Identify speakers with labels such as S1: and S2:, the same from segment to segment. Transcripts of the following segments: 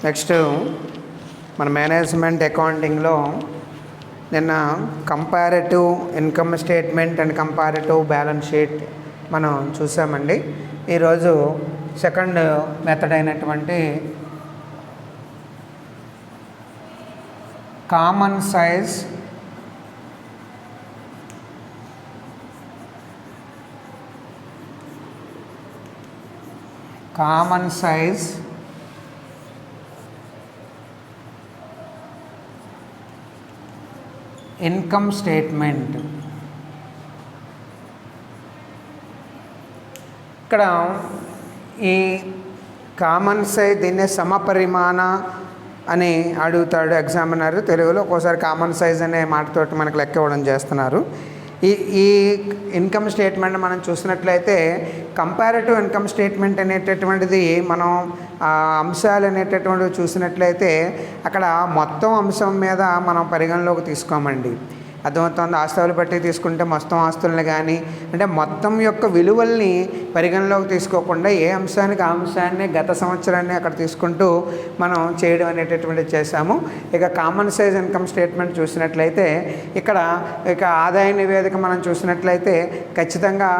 S1: Next మన management అకౌంటింగ్లో నిన్న comparative income statement and comparative balance sheet మనం చూసామండి. ఈరోజు సెకండ్ మెథడ్ అయినటువంటి కామన్ సైజ్ ఇన్కమ్ స్టేట్మెంట్. ఇక్కడ ఈ కామన్ సైజ్ దీన్నే సమపరిమాణ అని అడుగుతాడు ఎగ్జామినర్ తెలుగులో. ఒక్కోసారి కామన్ సైజ్ అనే మాటతోటి మనకు లెక్క ఇవ్వడం చేస్తున్నారు. ఈ ఇన్కమ్ స్టేట్మెంట్ మనం చూసినట్లయితే కంపారిటివ్ ఇన్కమ్ స్టేట్మెంట్ అనేటటువంటిది మనం అంశాలు అనేటటువంటివి చూసినట్లయితే అక్కడ మొత్తం అంశం మీద మనం పరిగణలోకి తీసుకోమండి. అర్థమవుతుంది. ఆస్తులు బట్టి తీసుకుంటే మొత్తం ఆస్తుల్ని కానీ అంటే మొత్తం యొక్క విలువల్ని పరిగణలోకి తీసుకోకుండా ఏ అంశానికి ఆ అంశాన్ని గత సంవత్సరాన్ని అక్కడ తీసుకుంటూ మనం చేయడం అనేటటువంటిది చేశాము. ఇక కామన్ సైజ్ ఇన్కమ్ స్టేట్మెంట్ చూసినట్లయితే ఇక ఆదాయ నివేదిక మనం చూసినట్లయితే ఖచ్చితంగా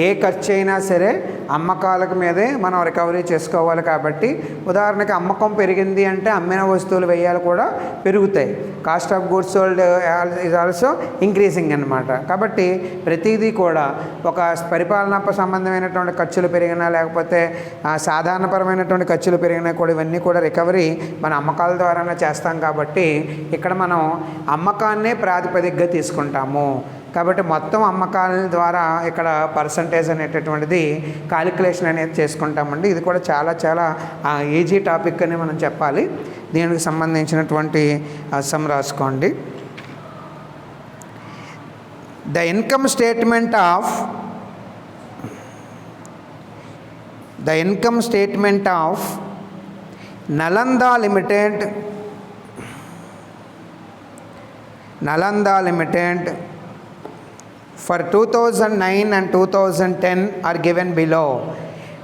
S1: ఏ ఖర్చు అయినా సరే అమ్మకాలకు మీదే మనం రికవరీ చేసుకోవాలి. కాబట్టి ఉదాహరణకి అమ్మకం పెరిగింది అంటే అమ్మిన వస్తువులు వ్యయాలు కూడా పెరుగుతాయి. Cost of goods sold is also increasing అన్నమాట. కాబట్టి ప్రతిదీ కూడా ఒక పరిపాలనా సంబంధమైనటువంటి ఖర్చులు పెరిగినా లేకపోతే సాధారణపరమైనటువంటి ఖర్చులు పెరిగినా కూడా ఇవన్నీ కూడా రికవరీ మన అమ్మకాల ద్వారానే చేస్తాం. కాబట్టి ఇక్కడ మనం అమ్మకాన్నే ప్రాతిపదికగా తీసుకుంటాము. కాబట్టి మొత్తం అమ్మకాల ద్వారా ఇక్కడ పర్సంటేజ్ అనేటటువంటిది కాలిక్యులేషన్ అనేది చేసుకుంటామండి. ఇది కూడా చాలా చాలా ఈజీ టాపిక్ అని మనం చెప్పాలి. దీనికి సంబంధించినటువంటి సమ్ రాసుకోండి. The income statement of Nalanda Limited for 2009 and 2010 are given below.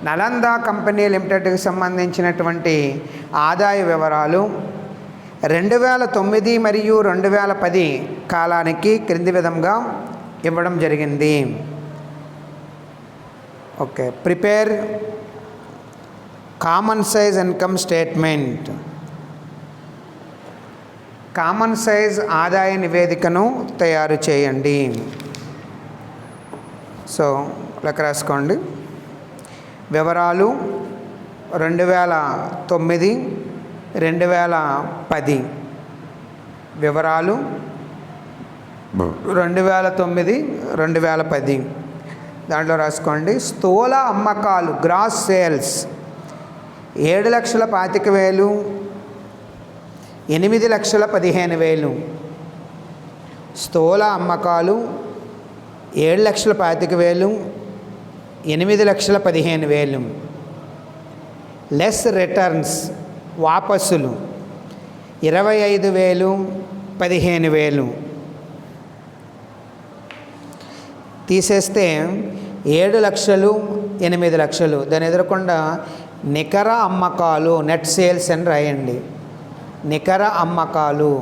S1: Nalanda company లిమిటెడ్కి సంబంధించినటువంటి ఆదాయ వివరాలు 2009 మరియు 2010 కాలానికి క్రింది విధంగా ఇవ్వడం జరిగింది. Okay, prepare common size income statement. Common size ఆదాయ నివేదికను తయారు చేయండి. సో లెక్క రాసుకోండి. వివరాలు 2009 2010 వివరాలు 2009 2010 దాంట్లో రాసుకోండి. స్థూల అమ్మకాలు గ్రాస్ సేల్స్ 7,25,000 8,15,000. స్థూల అమ్మకాలు 7,25,000 8,15,000. లెస్ రిటర్న్స్ వాపసులు 25,000 15,000. తీసేస్తే 7,00,000 8,00,000. దాని ఎదురకుండా నికర అమ్మకాలు నెట్ సేల్స్ అని రాయండి. నికర అమ్మకాలు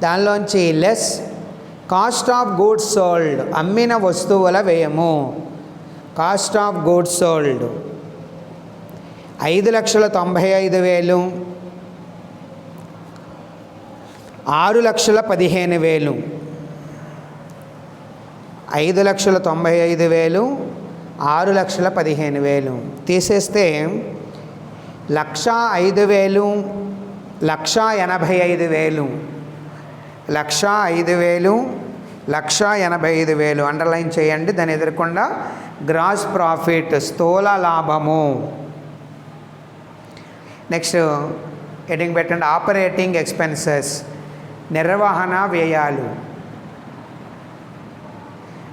S1: దానిలోంచి less cost of goods sold అమ్మిన వస్తువుల వ్యయము. Cost of goods sold 5,95,000 6,15,000. 5,95,000 6,15,000. తీసేస్తే 1,05,000 1,85,000. 1,05,000 1,85,000 అండర్లైన్ చేయండి. దాని ఎదురకుండా గ్రాస్ ప్రాఫిట్ స్థూల లాభము. నెక్స్ట్ హెడ్డింగ్ పెట్టండి. ఆపరేటింగ్ ఎక్స్పెన్సెస్ నిర్వహణ వ్యయాలు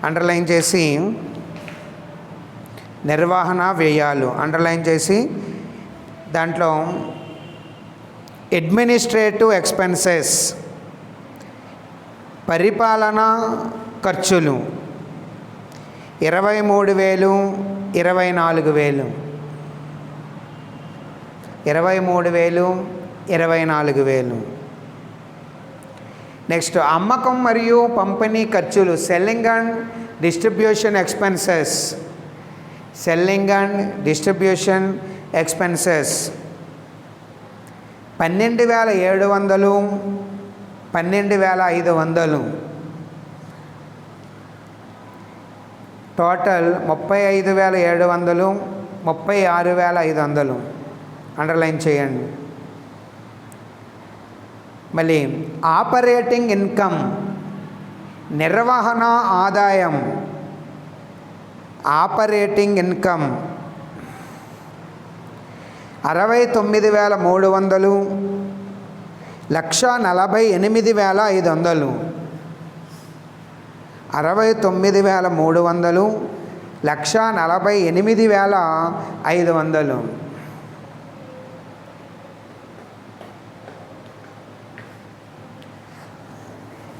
S1: అండర్లైన్ చేసి నిర్వహణ వ్యయాలు అండర్లైన్ చేసి దాంట్లో అడ్మినిస్ట్రేటివ్ ఎక్స్పెన్సెస్ పరిపాలనా ఖర్చులు 23,000 24,000. 23,000, 24,000. నెక్స్ట్ అమ్మకం మరియు పంపిణీ ఖర్చులు, selling and distribution expenses. Selling and distribution expenses 12,700, 12,500. Total 35,700, 36,500. Underline చేయండి. మళ్ళీ ఆపరేటింగ్ ఇన్కమ్, నిర్వహణ ఆదాయం. Operating income 69,300, 1,48,500. 69,300, 1,48,500.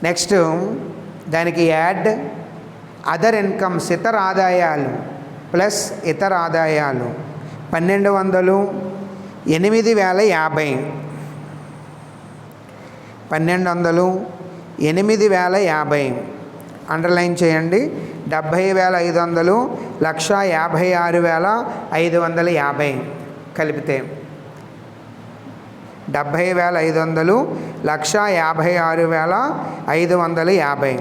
S1: నెక్స్ట్ దానికి యాడ్ అదర్ ఇన్కమ్స్, ఇతర ఆదాయాలు ప్లస్ ఇతర ఆదాయాలు 1,200, 8,050. 1,200, 8,050. అండర్లైన్ చేయండి. 70,500, 1,56,550 కలిపితే 70,500, 1,56,550.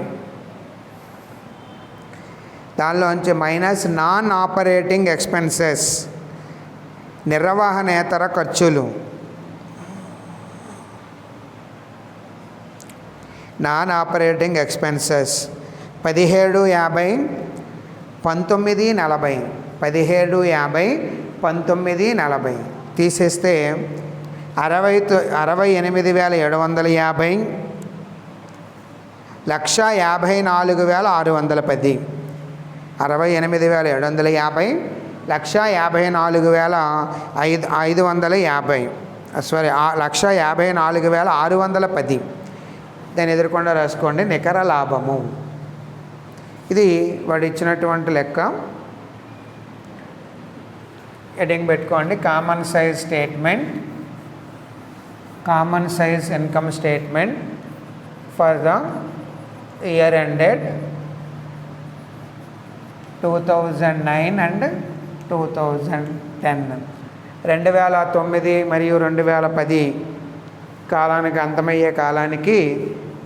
S1: దానిలోంచి మైనస్ నాన్ ఆపరేటింగ్ ఎక్స్పెన్సెస్, నిర్వహణేతర ఖర్చులు. Non operating expenses 17,50, 19,40. 17,50, 19,40 తీసేస్తే 68,750, 1,54,610. 68,750, 1,54,550. సారీ, 1,54,610. దాన్ని ఎదుర్కొండా రాసుకోండి. నికర లాభము. ఇది వాడు ఇచ్చినటువంటి లెక్క. హెడ్డింగ్ పెట్టుకోండి. Common size statement, common size income statement for the year ended 2009 and 2010. 2009 మరియు 2010 కాలానికి అంతమయ్యే కాలానికి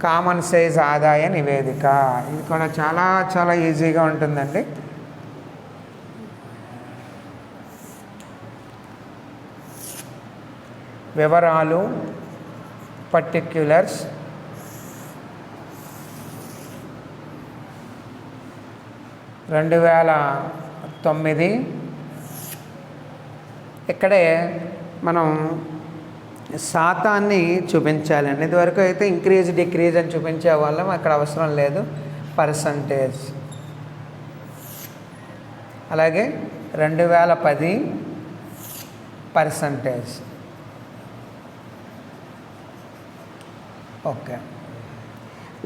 S1: కామన్ సైజ్ ఆదాయ నివేదిక. ఇది కూడా చాలా చాలా ఈజీగా ఉంటుందండి. వివరాలు, పర్టిక్యులర్స్, రెండు 2009. ఇక్కడే మనం శాతాన్ని చూపించాలండి. ఇదివరకు అయితే ఇంక్రీజ్ డిక్రీజ్ అని చూపించే వాళ్ళం, అక్కడ అవసరం లేదు. పర్సంటేజ్. అలాగే 2010 పర్సంటేజ్. ఓకే.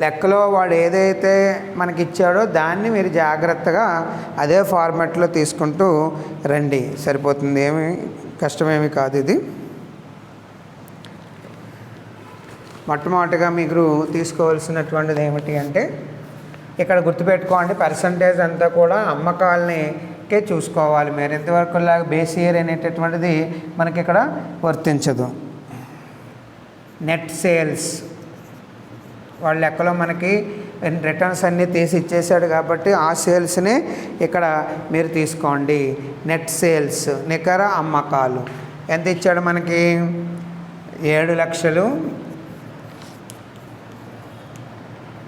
S1: లెక్కలో వాడు ఏదైతే మనకి ఇచ్చాడో దాన్ని మీరు జాగ్రత్తగా అదే ఫార్మాట్లో తీసుకుంటూ రండి, సరిపోతుంది. ఏమి కష్టమేమి కాదు ఇది. మొట్టమొదటిగా మీరు తీసుకోవాల్సినటువంటిది ఏమిటి అంటే, ఇక్కడ గుర్తుపెట్టుకోండి, పర్సంటేజ్ అంతా కూడా అమ్మకాలకే చూసుకోవాలి. మీరు ఇంతవరకులాగా బేస్ ఇయర్ అనేటటువంటిది మనకి ఇక్కడ వర్తించదు. నెట్ సేల్స్ వాళ్ళ లెక్కలో మనకి రిటర్న్స్ అన్నీ తీసి ఇచ్చేసాడు కాబట్టి ఆ సేల్స్ని ఇక్కడ మీరు తీసుకోండి. నెట్ సేల్స్, నికర అమ్మకాలు ఎంత ఇచ్చాడు మనకి? 7 లక్షలు.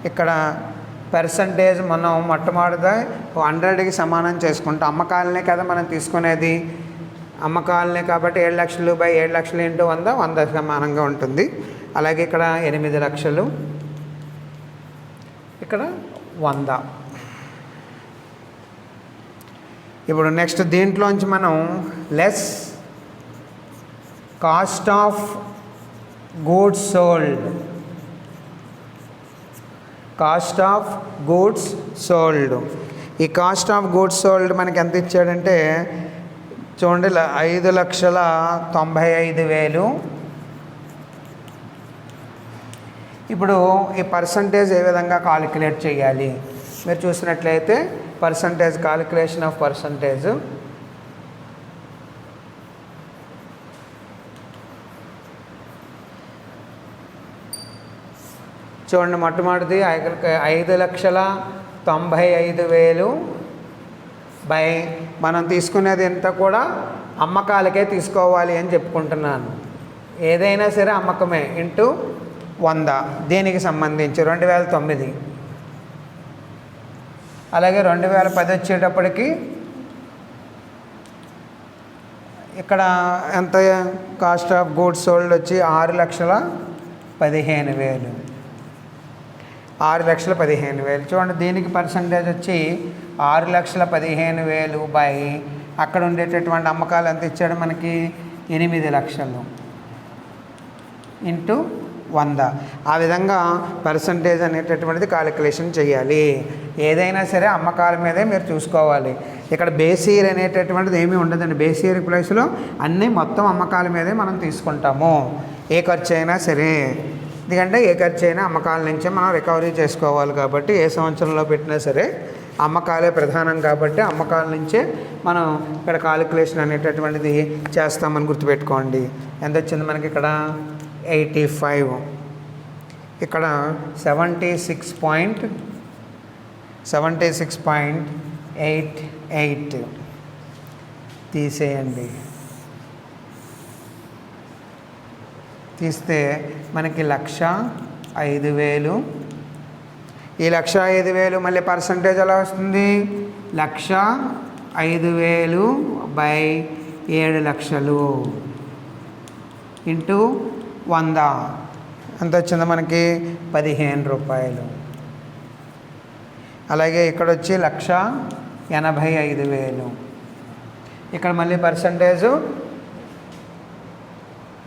S1: ఇక్కడ పర్సంటేజ్ మనం మొట్టమొదటిగా 100కి సమానం చేసుకుంటాం. అమ్మకాలనే కదా మనం తీసుకునేది, అమ్మకాలనే కాబట్టి 7 లక్షలు బై 7 లక్షలు ఇంటూ 100, 100 సమానంగా ఉంటుంది. అలాగే ఇక్కడ 8 లక్షలు, ఇక్కడ 100. ఇప్పుడు నెక్స్ట్ దీంట్లోంచి మనం less cost of goods sold, cost of goods sold. ఈ కాస్ట్ ఆఫ్ గూడ్స్ సోల్డ్ మనకి ఎంత ఇచ్చాడంటే చూడండి 5,95,000. ఇప్పుడు ఈ పర్సంటేజ్ ఏ విధంగా కాలిక్యులేట్ చేయాలి మీరు చూసినట్లయితే పర్సంటేజ్, కాలిక్యులేషన్ ఆఫ్ పర్సంటేజ్. చూడండి, మొట్టమొదటిది 5,95,000 బై మనం తీసుకునేది ఎంత కూడా అమ్మకాలకే తీసుకోవాలి అని చెప్పుకుంటున్నాను. ఏదైనా సరే అమ్మకమే ఇంటూ 100 దీనికి సంబంధించి 2009. అలాగే 2010 వచ్చేటప్పటికి ఇక్కడ ఎంత కాస్ట్ ఆఫ్ గూడ్స్ సోల్డ్ వచ్చి 6,15,000. 6,15,000. చూడండి, దీనికి పర్సంటేజ్ వచ్చి 6,15,000 బై అక్కడ ఉండేటటువంటి అమ్మకాలు ఎంత ఇచ్చాడు మనకి 8 లక్షలు ఇంటూ 100. ఆ విధంగా పర్సంటేజ్ అనేటటువంటిది కాలిక్యులేషన్ చేయాలి. ఏదైనా సరే అమ్మకాల మీదే మీరు చూసుకోవాలి. ఇక్కడ బేస్ ఇయర్ అనేటటువంటిది ఏమీ ఉండదండి. బేస్ ఇయర్ ప్రైస్లో అన్నీ మొత్తం అమ్మకాల మీదే మనం తీసుకుంటాము. ఏ ఖర్చు అయినా సరే, ఎందుకంటే ఏ ఖర్చు అయినా అమ్మకాల నుంచే మనం రికవరీ చేసుకోవాలి. కాబట్టి ఏ సంవత్సరంలో పెట్టినా సరే అమ్మకాలే ప్రధానం. కాబట్టి అమ్మకాల నుంచే మనం ఇక్కడ కాలిక్యులేషన్ అనేటటువంటిది చేస్తామని గుర్తుపెట్టుకోండి. ఎంత వచ్చింది మనకి ఇక్కడ 85. ఇక్కడ 76.88 తీసేయండి. తీస్తే మనకి 1,05,000. ఈ 1,05,000 మళ్ళీ పర్సంటేజ్ ఎలా వస్తుంది? 1,05,000 బై 7 లక్షలు ఇంటూ 100 ఎంత వచ్చిందో మనకి 15 రూపాయలు. అలాగే ఇక్కడ వచ్చి 1,85,000. ఇక్కడ మళ్ళీ పర్సంటేజు,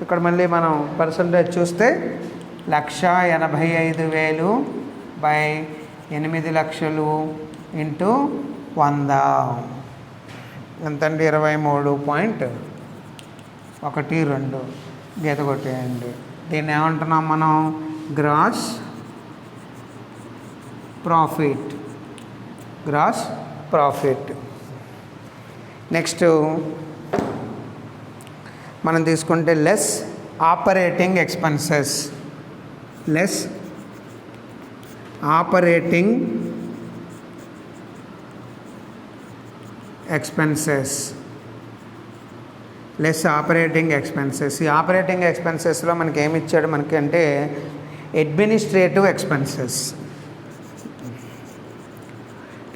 S1: ఇక్కడ మళ్ళీ మనం పర్సంటేజ్ చూస్తే 1,85,000 బై 8 లక్షలు ఇంటూ 100 ఎంతండి? 23.12 గీత కొట్టేయండి. దీన్ని ఏమంటున్నాం మనం? Gross profit. Gross profit. Next మనం తీసుకుంటే less operating expenses. Less operating expenses. Less operating expenses. ఈ ఆపరేటింగ్ ఎక్స్పెన్సెస్లో మనకి ఏమి ఇచ్చాడు మనకి అంటే అడ్మినిస్ట్రేటివ్ ఎక్స్పెన్సెస్,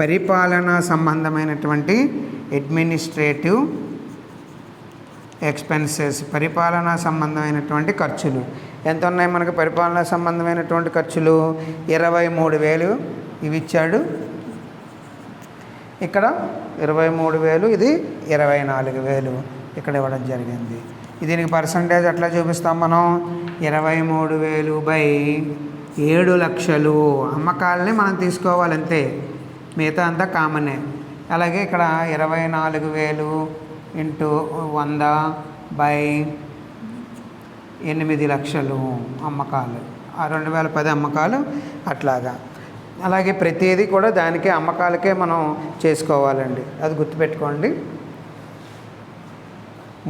S1: పరిపాలనా సంబంధమైనటువంటి అడ్మినిస్ట్రేటివ్ ఎక్స్పెన్సెస్, పరిపాలనా సంబంధమైనటువంటి ఖర్చులు. ఎంత ఉన్నాయి మనకి పరిపాలనా సంబంధమైనటువంటి ఖర్చులు? 23,000 ఇవి ఇచ్చాడు. ఇక్కడ 23,000, ఇది 24,000 ఇక్కడ ఇవ్వడం జరిగింది. దీనికి పర్సంటేజ్ ఎట్లా చూపిస్తాం మనం? 23,000 బై 7 లక్షలు అమ్మకాలని మనం తీసుకోవాలంతే, మిగతా అంతా కామనే. అలాగే ఇక్కడ 24,000 ఇంటూ 100 బై 8 లక్షలు అమ్మకాలు, 2010 అమ్మకాలు అట్లాగా. అలాగే ప్రతిదీ కూడా దానికే అమ్మకాలకే మనం చేసుకోవాలండి, అది గుర్తుపెట్టుకోండి.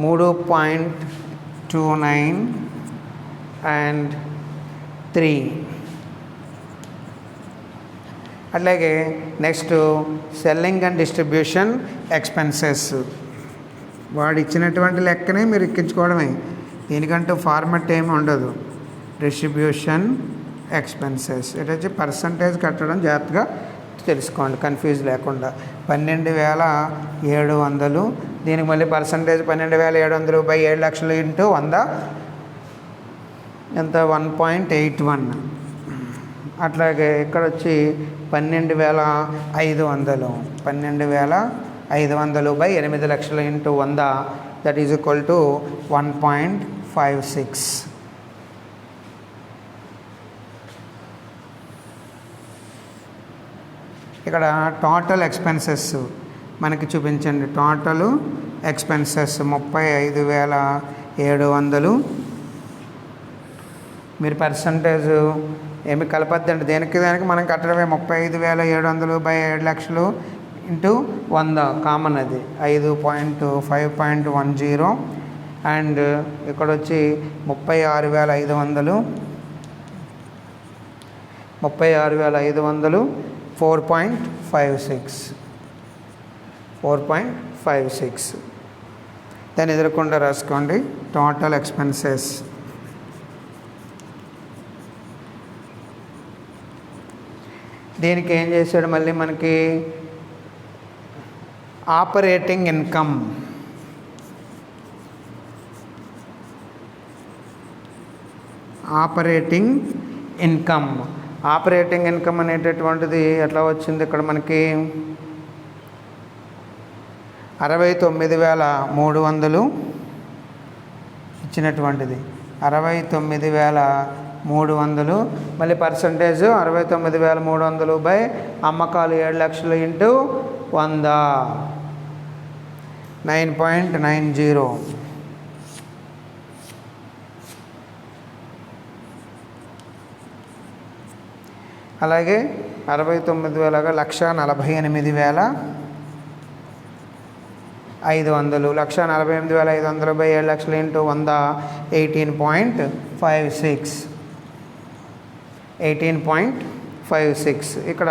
S1: 3.29 అండ్ 3. అట్లాగే next selling and distribution expenses. వాడు ఇచ్చినటువంటి లెక్కనే మీరు ఎక్కించుకోవడమే, దీనికంటూ ఫార్మెట్ ఏమి ఉండదు. డిస్ట్రిబ్యూషన్ ఎక్స్పెన్సెస్ ఇటు వచ్చి పర్సంటేజ్ కట్టడం జాగ్రత్తగా తెలుసుకోండి, కన్ఫ్యూజ్ లేకుండా. 12,700. దీనికి మళ్ళీ పర్సంటేజ్ 12,700 బై 7 లక్షలు ఇంటూ 100 ఎంత? 1.81. అట్లాగే ఇక్కడ వచ్చి 12,500. 12,500 బై 8 లక్షలు into 100 that is equal to 1.56. ఇక్కడ టోటల్ ఎక్స్పెన్సెస్ మనకి చూపించండి. Total expenses 35,700. మీరు పర్సంటేజ్ ఏమి కలపద్దండి, దేనికి మనం కట్టడమే. 35,700 బై 7 లక్షలు ఇంటూ 100 కామన్, అది 5.10. అండ్ ఇక్కడ వచ్చి 36,500 4.56 దాన్ని ఎదురకుండా రాసుకోండి. టోటల్ ఎక్స్పెన్సెస్ దీనికి ఏం చేశాడు మళ్ళీ మనకి ఆపరేటింగ్ ఇన్కమ్. ఆపరేటింగ్ ఇన్కమ్ అనేటటువంటిది ఎట్లా వచ్చింది ఇక్కడ మనకి 69,300 ఇచ్చినటువంటిది. 69,300 మళ్ళీ పర్సంటేజ్ 69,300 బై అమ్మకాలు 7 లక్షలు ఇంటూ 100 9.90. అలాగే 69,000 148,500. 148,500 బై 7 లక్షలు ఇంటూ 100 18.56. ఇక్కడ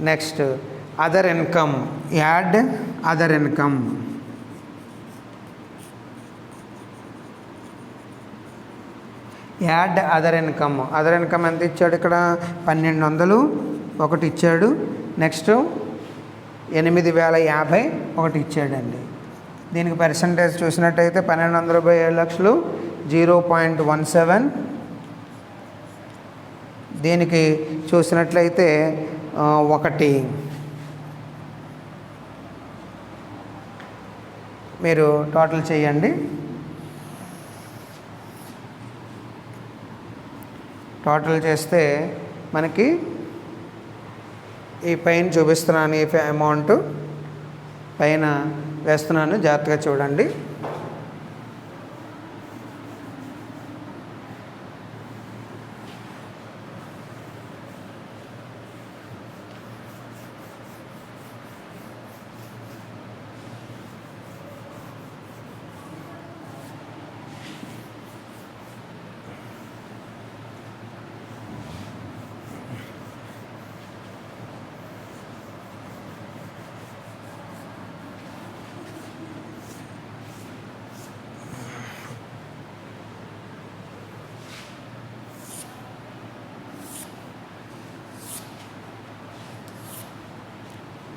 S1: next other income. Add other income. Other income ఎంత ఇచ్చాడు ఇక్కడ? 1,200 ఒకటి ఇచ్చాడు. నెక్స్ట్ 8,050 ఒకటి ఇచ్చాడండి. దీనికి పర్సంటేజ్ చూసినట్టయితే 1,200 బై 7 లక్షలు 0.17. దీనికి చూసినట్లయితే 1. మీరు టోటల్ చేయండి. టోటల్ చేస్తే మనకి ఈ పైన చూపిస్తున్నాను, ఈ అమౌంట్ పైన వేస్తున్నాను, జాగ్రత్తగా చూడండి.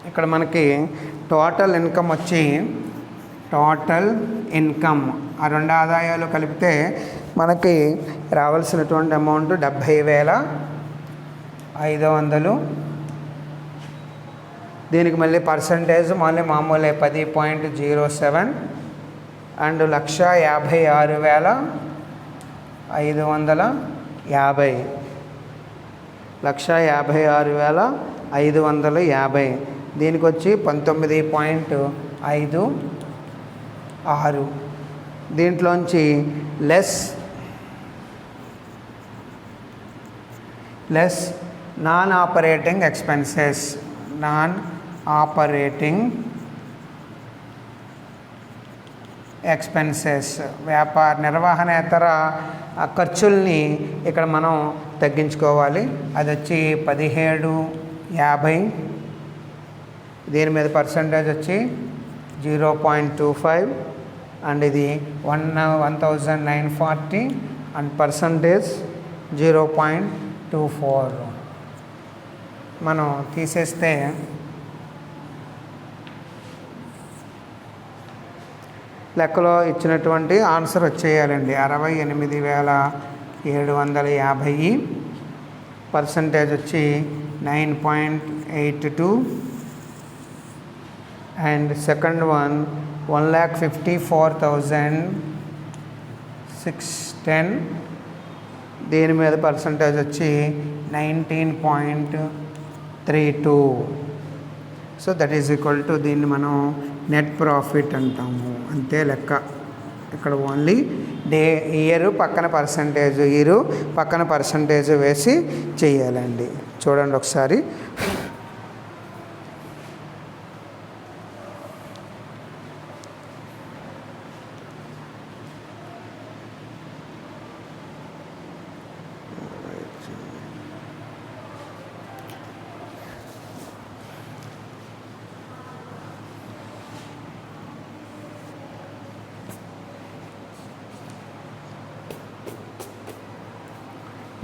S1: ఇక్కడ మనకి టోటల్ ఇన్కమ్ వచ్చి, ఆ రెండు ఆదాయాలు కలిపితే మనకి రావాల్సినటువంటి అమౌంట్ 70,500. దీనికి మళ్ళీ పర్సంటేజ్ మామూలే 10.07. అండ్ 156,550. 156,550. దీనికి వచ్చి 19.56. దీంట్లోంచి లెస్ నాన్ ఆపరేటింగ్ ఎక్స్పెన్సెస్. వ్యాపార నిర్వహణేతర ఖర్చుల్ని ఇక్కడ మనం తగ్గించుకోవాలి. అది వచ్చి 17,50. దీని మీద పర్సంటేజ్ వచ్చి 0.25. అండ్ ఇది 1,940 అండ్ పర్సంటేజ్ 0.24. మనం తీసేస్తే లెక్కలో ఇచ్చినటువంటి ఆన్సర్ వచ్చేయాలండి. 68,750. పర్సంటేజ్ వచ్చి 9.82. And second one 1,54,700. 610, దీని మీద పర్సంటేజ్ వచ్చి 19.32. So that is equal to దీన్ని మనం నెట్ ప్రాఫిట్ అంటాము. అంతే లెక్క. ఇక్కడ ఓన్లీ ఇయర్ పక్కన పర్సంటేజ్, ఇయర్ పక్కన పర్సంటేజ్ వేసి చేయాలండి. చూడండి ఒకసారి.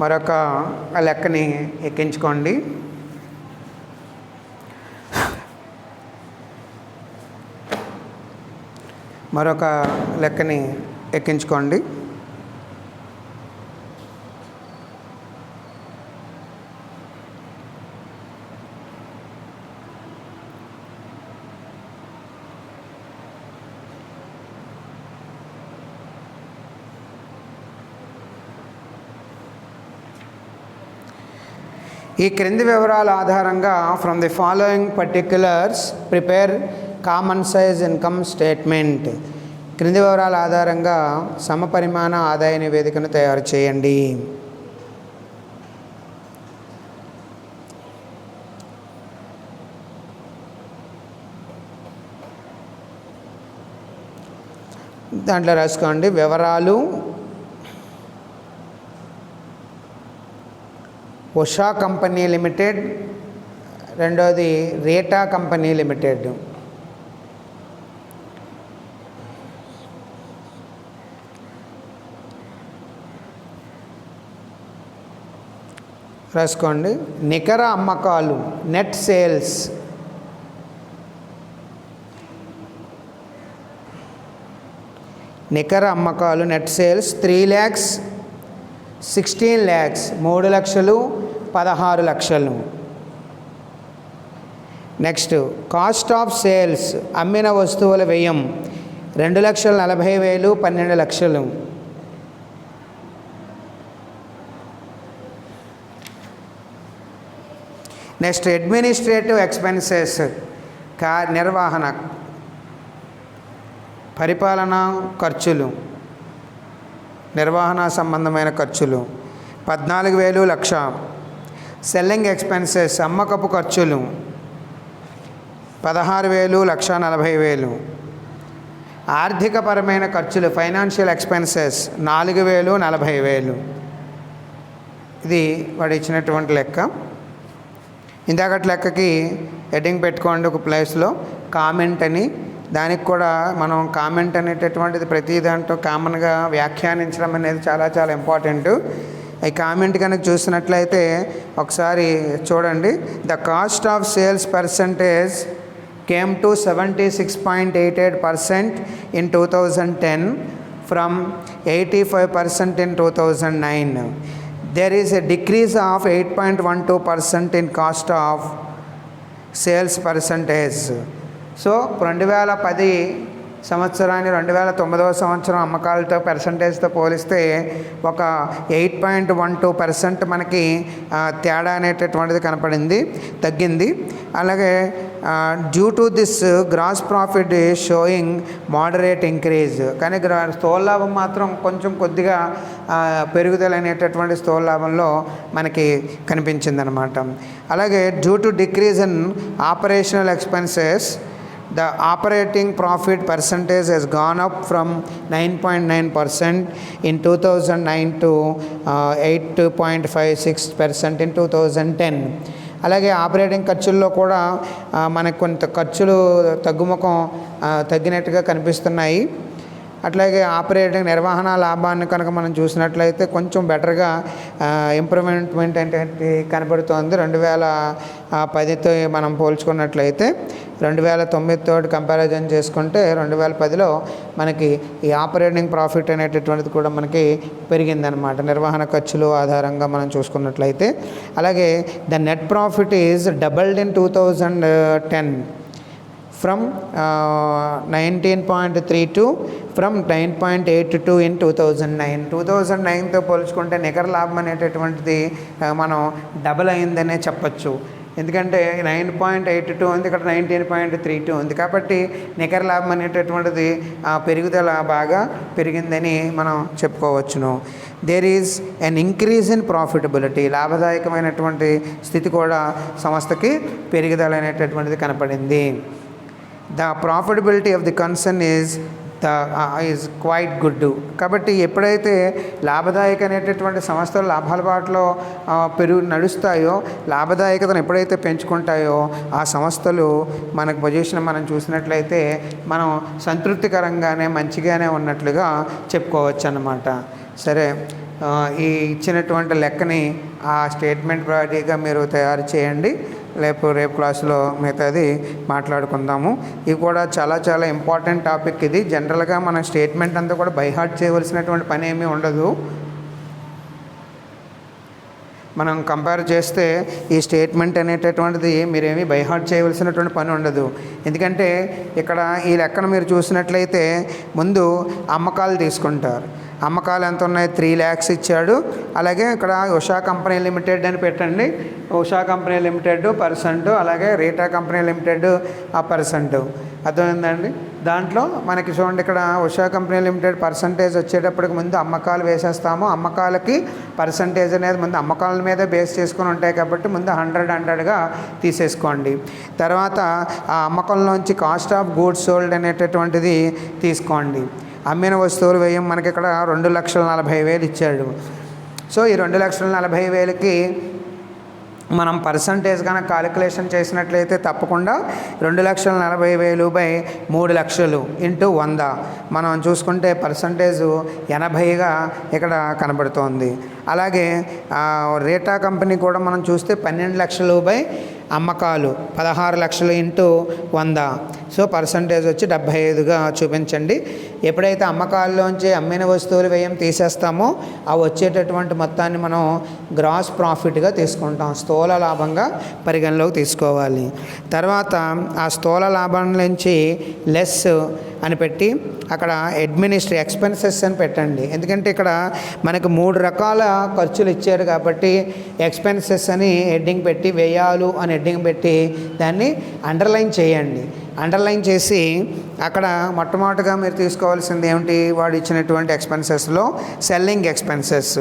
S1: మరొక లెక్కని ఎక్కించుకోండి. మరొక లెక్కని ఎక్కించుకోండి. ఈ క్రింది వివరాల ఆధారంగా from the following particulars prepare common size income statement. క్రింది వివరాల ఆధారంగా సమపరిమాణ ఆదాయ నివేదికను తయారు చేయండి. దాంట్లో రాసుకోండి వివరాలు, ఉషా కంపెనీ లిమిటెడ్, రెండోది రేటా కంపెనీ లిమిటెడ్. రాసుకోండి నికర అమ్మకాలు, నెట్ సేల్స్, నికర అమ్మకాలు నెట్ సేల్స్ 3 lakhs, 16 lakhs, 3 లక్షలు, 16 లక్షలు. నెక్స్ట్ కాస్ట్ ఆఫ్ సేల్స్, అమ్మిన వస్తువుల వ్యయం 2,40,000, 12 లక్షలు. నెక్స్ట్ అడ్మినిస్ట్రేటివ్ ఎక్స్పెన్సెస్, నిర్వహణ పరిపాలనా ఖర్చులు, నిర్వహణ సంబంధమైన ఖర్చులు 14,000, 1,00,000. సెల్లింగ్ ఎక్స్పెన్సెస్, అమ్మకపు ఖర్చులు 16,000, 1,40,000. ఆర్థికపరమైన ఖర్చులు ఫైనాన్షియల్ ఎక్స్పెన్సెస్ 4,000, 40,000. ఇది వాడు ఇచ్చినటువంటి లెక్క. ఇందాకటి లెక్కకి హెడ్డింగ్ పెట్టుకోండి ఒక ప్లేస్లో కామెంట్ అని. దానికి కూడా మనం కామెంట్ అనేటటువంటిది ప్రతి దాంట్లో కామన్గా వ్యాఖ్యానించడం అనేది చాలా చాలా ఇంపార్టెంట్. ఈ కామెంట్ కనుక చూసినట్లయితే ఒకసారి చూడండి. The cost of sales percentage came to 76.88% in 2010 from 85% in 2009. There is a decrease of 8.12% in cost of sales percentage. So 2010 సంవత్సరాన్ని 2009వ సంవత్సరం అమ్మకాలతో పర్సంటేజ్తో పోలిస్తే ఒక 8.12% మనకి తేడా అనేటటువంటిది కనపడింది, తగ్గింది. అలాగే due to this gross profit showing moderate increase, కానీ స్థూల లాభం మాత్రం కొంచెం కొద్దిగా పెరుగుదల అనేటటువంటి స్థూల లాభంలో మనకి కనిపించిందనమాట. అలాగే due to decrease in operational expenses, the operating profit percentage has gone up from 9.9% in 2009 to 8.56% in 2010. అలాగే ఆపరేటింగ్ ఖర్చుల్లో కూడా మనకు కొంత ఖర్చులు తగ్గినట్టుగా కనిపిస్తున్నాయి. అట్లాగే ఆపరేటింగ్ నిర్వహణ లాభాన్ని కనుక మనం చూసినట్లయితే కొంచెం బెటర్గా ఇంప్రూవ్మెంట్ అంటే కనబడుతోంది. 2010తో మనం పోల్చుకున్నట్లయితే 2009తో కంపారిజన్ చేసుకుంటే 2010లో మనకి ఈ ఆపరేటింగ్ ప్రాఫిట్ అనేటటువంటిది కూడా మనకి పెరిగిందనమాట, నిర్వహణ ఖర్చులు ఆధారంగా మనం చూసుకున్నట్లయితే. అలాగే the net profit is doubled in 2010 from 19.32 from 9.82 in 2009తో పోల్చుకుంటే నికర లాభం అనేటటువంటిది మనం డబుల్ అయిందనే చెప్పచ్చు. ఎందుకంటే 9.82 ఉంది, ఇక్కడ 19.32 ఉంది. కాబట్టి నికర లాభం అనేటటువంటిది పెరుగుదల బాగా పెరిగిందని మనం చెప్పుకోవచ్చును. There is an increase in profitability, లాభదాయకమైనటువంటి స్థితి కూడా సంస్థకి పెరుగుదల అనేటటువంటిది కనపడింది. The profitability of the concern is quite good. కాబట్టి ఎప్పుడైతే లాభదాయక అనేటటువంటి సంస్థలు లాభాల బాటలో నడుస్తాయో, లాభదాయకతను ఎప్పుడైతే పెంచుకుంటాయో ఆ సంస్థలు మనకు పొజిషన్ మనం చూసినట్లయితే మనం సంతృప్తికరంగానే మంచిగానే ఉన్నట్లుగా చెప్పుకోవచ్చు అన్నమాట. సరే, ఈ ఇచ్చినటువంటి లెక్కని ఆ స్టేట్మెంట్ ప్రాడీగా మీరు తయారు చేయండి. రేపు క్లాసులో మిగతాది మాట్లాడుకుందాము. ఇది కూడా చాలా ఇంపార్టెంట్ టాపిక్. ఇది జనరల్గా మన స్టేట్మెంట్ అంతా కూడా బై హార్ట్ చేయవలసినటువంటి పని ఏమీ ఉండదు. మనం కంపేర్ చేస్తే ఈ స్టేట్మెంట్ అనేటటువంటిది మీరేమీ బై హార్ట్ చేయవలసినటువంటి పని ఉండదు. ఎందుకంటే ఇక్కడ ఈ లెక్కను మీరు చూసినట్లయితే ముందు అమ్మకాలు తీసుకుంటారు. అమ్మకాలు ఎంత ఉన్నాయి? 3 lakhs ఇచ్చాడు. అలాగే ఇక్కడ ఉషా కంపెనీ లిమిటెడ్ అని పెట్టండి. ఉషా కంపెనీ లిమిటెడ్ %, అలాగే రీటా కంపెనీ లిమిటెడ్ %. అర్థమైందండి? దాంట్లో మనకి చూడండి, ఇక్కడ ఉషా కంపెనీ లిమిటెడ్ పర్సంటేజ్ వచ్చేటప్పటికి ముందు అమ్మకాలు వేసేస్తాము. అమ్మకాలకి పర్సంటేజ్ అనేది ముందు అమ్మకాల మీద బేస్ చేసుకొని ఉంటాయి కాబట్టి ముందు 100గా తీసేసుకోండి. తర్వాత ఆ అమ్మకంలోంచి కాస్ట్ ఆఫ్ గూడ్స్ సోల్డ్ అనేటటువంటిది తీసుకోండి. అమ్మిన వస్తువులు వ్యయం మనకి ఇక్కడ 2,40,000 ఇచ్చాడు. సో ఈ 2,40,000కి మనం పర్సంటేజ్ కనుక కాలిక్యులేషన్ చేసినట్లయితే తప్పకుండా 2,40,000 3 లక్షలు ఇంటూ 100 మనం చూసుకుంటే పర్సంటేజ్ 80గా ఇక్కడ కనబడుతోంది. అలాగే రేటా కంపెనీ కూడా మనం చూస్తే 12 లక్షలు అమ్మకాలు 16 లక్షలు ఇంటూ 100. సో పర్సంటేజ్ వచ్చి 75గా చూపించండి. ఎప్పుడైతే అమ్మకాల్లోంచి అమ్మిన వస్తువుల వ్యయం తీసేస్తామో ఆ వచ్చేటటువంటి మొత్తాన్ని మనం గ్రాస్ ప్రాఫిట్గా తీసుకుంటాం, స్థూల లాభంగా పరిగణలోకి తీసుకోవాలి. తర్వాత ఆ స్థూల లాభం నుంచి లెస్ అని పెట్టి అక్కడ అడ్మినిస్ట్రేటివ్ ఎక్స్పెన్సెస్ అని పెట్టండి. ఎందుకంటే ఇక్కడ మనకు 3 రకాల ఖర్చులు ఇచ్చారు కాబట్టి ఎక్స్పెన్సెస్ అని హెడ్డింగ్ పెట్టి, వ్యయాలు అని హెడ్డింగ్ పెట్టి దాన్ని అండర్లైన్ చేయండి. అండర్లైన్ చేసి అక్కడ మొట్టమొదటిగా మీరు తీసుకోవాల్సింది ఏమిటి? వాడు ఇచ్చినటువంటి ఎక్స్పెన్సెస్లో సెల్లింగ్ ఎక్స్పెన్సెస్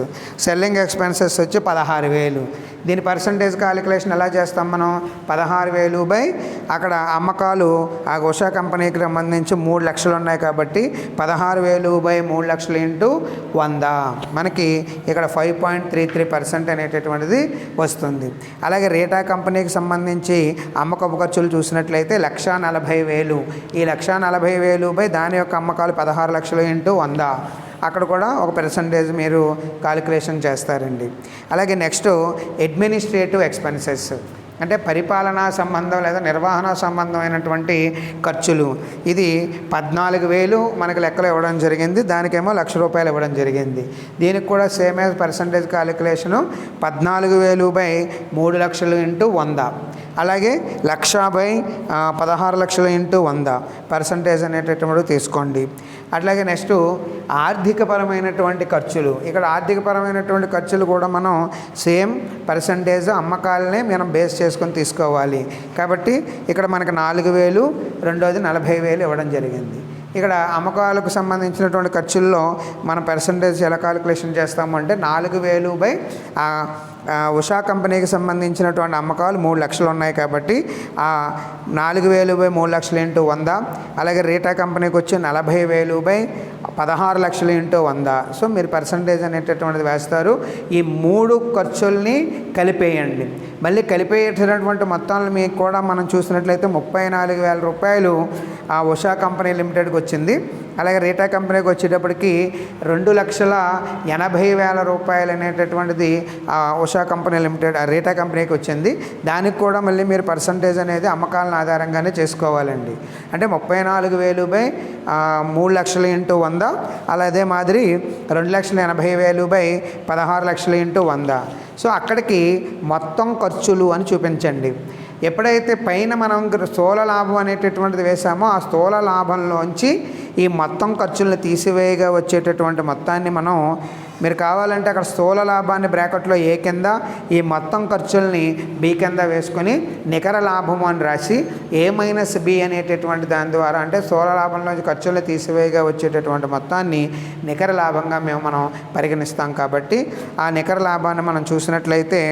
S1: వచ్చి 16,000. దీని పర్సంటేజ్ కాలిక్యులేషన్ ఎలా చేస్తాం మనం? 16,000 అక్కడ అమ్మకాలు ఆ ఉషా కంపెనీకి సంబంధించి 3 లక్షలు ఉన్నాయి కాబట్టి 16,000 3 లక్షలు ఇంటూ 100 మనకి ఇక్కడ 5.33% అనేటటువంటిది వస్తుంది. అలాగే రేటా కంపెనీకి సంబంధించి అమ్మకపు ఖర్చులు చూసినట్లయితే 1,40,000. ఈ 1,40,000 దాని యొక్క అమ్మకాలు 16 లక్షలు ఇంటూ 100 అక్కడ కూడా ఒక పర్సంటేజ్ మీరు కాలిక్యులేషన్ చేస్తారండి. అలాగే నెక్స్ట్ అడ్మినిస్ట్రేటివ్ ఎక్స్పెన్సెస్ అంటే పరిపాలనా సంబంధం లేదా నిర్వహణ సంబంధమైనటువంటి ఖర్చులు. ఇది 14,000 మనకు లెక్కలు ఇవ్వడం జరిగింది, దానికేమో ₹1,00,000 ఇవ్వడం జరిగింది. దీనికి కూడా సేమ్ యాజ్ పర్సంటేజ్ కాలిక్యులేషను 14,000 3 లక్షలు ఇంటూ 100. అలాగే 1,00,000 16 లక్షలు ఇంటూ 100 పర్సంటేజ్ అనేటటువంటి తీసుకోండి. అట్లాగే నెక్స్ట్ ఆర్థికపరమైనటువంటి ఖర్చులు. ఇక్కడ ఆర్థికపరమైనటువంటి ఖర్చులు కూడా మనం సేమ్ పర్సంటేజ్ అమ్మకాలనే మనం బేస్ చేసుకొని తీసుకోవాలి. కాబట్టి ఇక్కడ మనకు 4,000 రెండోది 40,000 ఇవ్వడం జరిగింది. ఇక్కడ అమ్మకాలకు సంబంధించినటువంటి ఖర్చుల్లో మనం పర్సంటేజ్ ఎలా కాలిక్యులేషన్ చేస్తామంటే 4,000 ఉషా కంపెనీకి సంబంధించినటువంటి అమ్మకాలు 3 లక్షలు ఉన్నాయి కాబట్టి 4,000 3 లక్షలు ఇంటూ 100. అలాగే రీటా కంపెనీకి వచ్చి 40,000 16 లక్షలు ఇంటూ 100. సో మీరు పర్సంటేజ్ అనేటటువంటిది వేస్తారు. ఈ 3 ఖర్చుల్ని కలిపేయండి. మళ్ళీ కలిపేటటువంటి మొత్తాలను మీకు కూడా మనం చూసినట్లయితే 34,000 రూపాయలు ఆ ఉషా కంపెనీ లిమిటెడ్కి వచ్చింది. అలాగే రీటా కంపెనీకి వచ్చేటప్పటికి 2,80,000 రూపాయలు అనేటటువంటిది ఉషా కంపెనీ లిమిటెడ్ రీటా కంపెనీకి వచ్చింది. దానికి కూడా మళ్ళీ మీరు పర్సంటేజ్ అనేది అమ్మకాలను ఆధారంగానే చేసుకోవాలండి. అంటే 34,000 3 లక్షలు ఇంటూ 100. అలా అదే మాదిరి 2,80,000 16 లక్షలు ఇంటూ 100. సో అక్కడికి మొత్తం ఖర్చులు అని చూపించండి. ఎప్పుడైతే పైన మనం స్థూల లాభం అనేటటువంటిది వేసామో ఆ స్థూల లాభంలోంచి ఈ మొత్తం ఖర్చులను తీసివేయగా వచ్చేటటువంటి మొత్తాన్ని మనం, మీరు కావాలంటే అక్కడ స్థూల లాభాన్ని బ్రాకెట్లో ఏ కింద, ఈ మొత్తం ఖర్చుల్ని బి కింద వేసుకొని నికర లాభము అని రాసి ఏ మైనస్ బి అనేటటువంటి దాని ద్వారా, అంటే స్థూల లాభంలోంచి ఖర్చులను తీసివేయగా వచ్చేటటువంటి మొత్తాన్ని నికర లాభంగా మనం పరిగణిస్తాం. కాబట్టి ఆ నికర లాభాన్ని మనం చూసినట్లయితే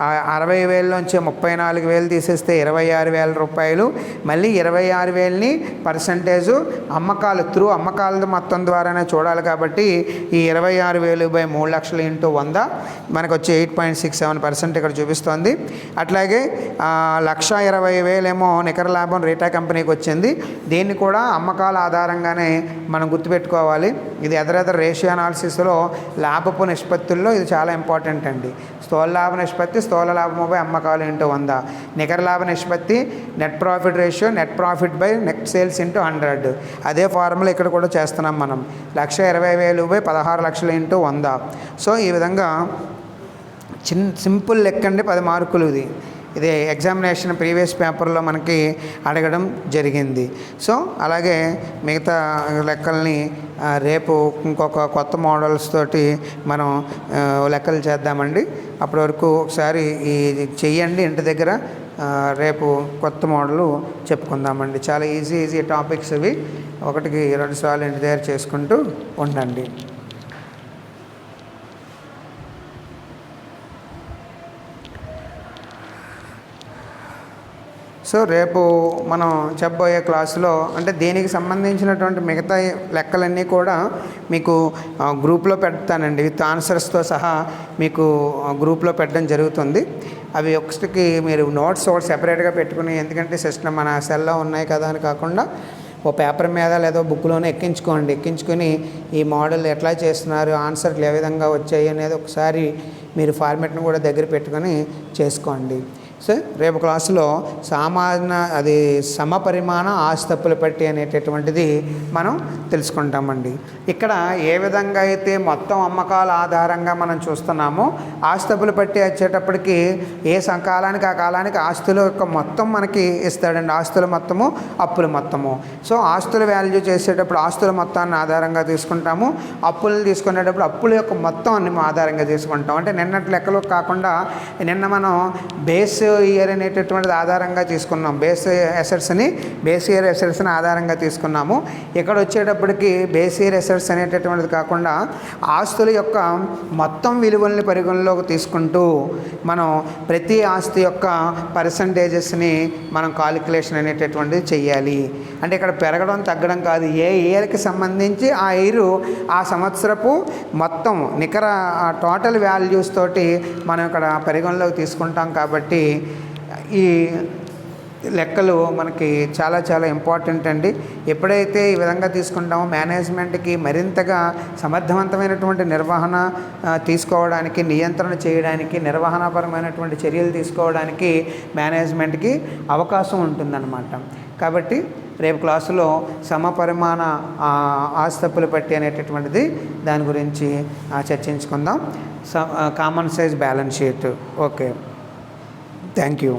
S1: 60,000లోంచి 34,000 తీసేస్తే 26,000 రూపాయలు. మళ్ళీ 26,000ని పర్సంటేజు అమ్మకాల మొత్తం ద్వారానే చూడాలి. కాబట్టి ఈ 26,000/3 లక్షలు ఇంటూ 100 మనకు వచ్చి 8.67% ఇక్కడ చూపిస్తోంది. అట్లాగే 1,20,000 ఏమో నికర లాభం రీటా కంపెనీకి వచ్చింది. దీన్ని కూడా అమ్మకాల ఆధారంగానే మనం గుర్తుపెట్టుకోవాలి. ఇది ఎదరెదర్ రేషియో అనాలిసిస్లో లాభపు నిష్పత్తుల్లో ఇది చాలా ఇంపార్టెంట్ అండి. స్థూల లాభ నిష్పత్తి స్థూల లాభము అమ్మకాలు ఇంటూ 100, నికర లాభ నిష్పత్తి net profit ratio net profit by net sales into 100. అదే ఫార్ములా ఇక్కడ కూడా చేస్తున్నాం మనం. 1,20,000/16 లక్షలు ఇంటూ 100. సో ఈ విధంగా సింపుల్ లెక్క అండి, 10 మార్కులు. ఇది ఎగ్జామినేషన్ ప్రీవియస్ పేపర్లో మనకి అడగడం జరిగింది. సో అలాగే మిగతా లెక్కల్ని రేపు ఇంకొక కొత్త మోడల్స్ తోటి మనం లెక్కలు చేద్దామండి. అప్పటి వరకు ఒకసారి ఈ చెయ్యండి ఇంటి దగ్గర. రేపు కొత్త మోడలు చెప్పుకుందామండి. చాలా ఈజీ టాపిక్స్ ఇవి. 1కి 2 సార్లు ఇంటి దగ్గర చేసుకుంటూ ఉండండి. సో రేపు మనం చెప్పబోయే క్లాసులో, అంటే దీనికి సంబంధించినటువంటి మిగతా లెక్కలన్నీ కూడా మీకు గ్రూప్లో పెడతానండి. విత్ ఆన్సర్స్తో సహా మీకు గ్రూప్లో పెట్టడం జరుగుతుంది. అవి ఒకటికి మీరు నోట్స్ ఒకటి సెపరేట్గా పెట్టుకుని, ఎందుకంటే సిస్టమ్ మన సెల్లో ఉన్నాయి కదా అని కాకుండా ఓ పేపర్ మీద లేదా బుక్లోనే ఎక్కించుకొని ఈ మోడల్ ఎట్లా చేస్తున్నారు, ఆన్సర్లు ఏ విధంగా వచ్చాయి అనేది ఒకసారి మీరు ఫార్మెట్ని కూడా దగ్గర పెట్టుకొని చేసుకోండి. సో రేపు క్లాసులో సమపరిమాణ ఆస్తప్పుల పట్టి అనేటటువంటిది మనం తెలుసుకుంటామండి. ఇక్కడ ఏ విధంగా అయితే మొత్తం అమ్మకాల ఆధారంగా మనం చూస్తున్నామో, ఆస్తప్పుల పట్టి వచ్చేటప్పటికి ఏ కాలానికి ఆ కాలానికి ఆస్తుల యొక్క మొత్తం మనకి ఇస్తాడండి. ఆస్తుల మొత్తము, అప్పుల మొత్తము. సో ఆస్తుల వాల్యూ చేసేటప్పుడు ఆస్తుల మొత్తాన్ని ఆధారంగా తీసుకుంటాము, అప్పులను తీసుకునేటప్పుడు అప్పుల యొక్క మొత్తాన్ని ఆధారంగా తీసుకుంటాం. అంటే నిన్నటి లెక్కలు కాకుండా నిన్న మనం బేస్ ఇయర్ అనేటటువంటిది ఆధారంగా తీసుకున్నాం. బేస్ ఇయర్ అసెట్స్ని ఆధారంగా తీసుకున్నాము. ఇక్కడ వచ్చేటప్పటికి బేస్ ఇయర్ అసెట్స్ అనేటటువంటిది కాకుండా ఆస్తుల యొక్క మొత్తం విలువల్ని పరిగణలోకి తీసుకుంటూ మనం ప్రతి ఆస్తి యొక్క పర్సంటేజెస్ని మనం కాలిక్యులేషన్ అనేటటువంటిది చెయ్యాలి. అంటే ఇక్కడ పెరగడం తగ్గడం కాదు, ఏ ఇయర్కి సంబంధించి ఆ ఇయర్ ఆ సంవత్సరపు మొత్తం నికర టోటల్ వాల్యూస్ తోటి మనం ఇక్కడ పరిగణలోకి తీసుకుంటాం. కాబట్టి ఈ లెక్కలు మనకి చాలా ఇంపార్టెంట్ అండి. ఎప్పుడైతే ఈ విధంగా తీసుకుంటామో మేనేజ్మెంట్కి మరింతగా సమర్థవంతమైనటువంటి నిర్వహణ తీసుకోవడానికి, నియంత్రణ చేయడానికి, నిర్వహణపరమైనటువంటి చర్యలు తీసుకోవడానికి మేనేజ్మెంట్కి అవకాశం ఉంటుందన్నమాట. కాబట్టి రేపు క్లాసులో సమపరిమాణ ఆస్తప్పుల పట్టి అనేటటువంటిది దాని గురించి చర్చించుకుందాం. Common size balance sheet. Okay, thank you.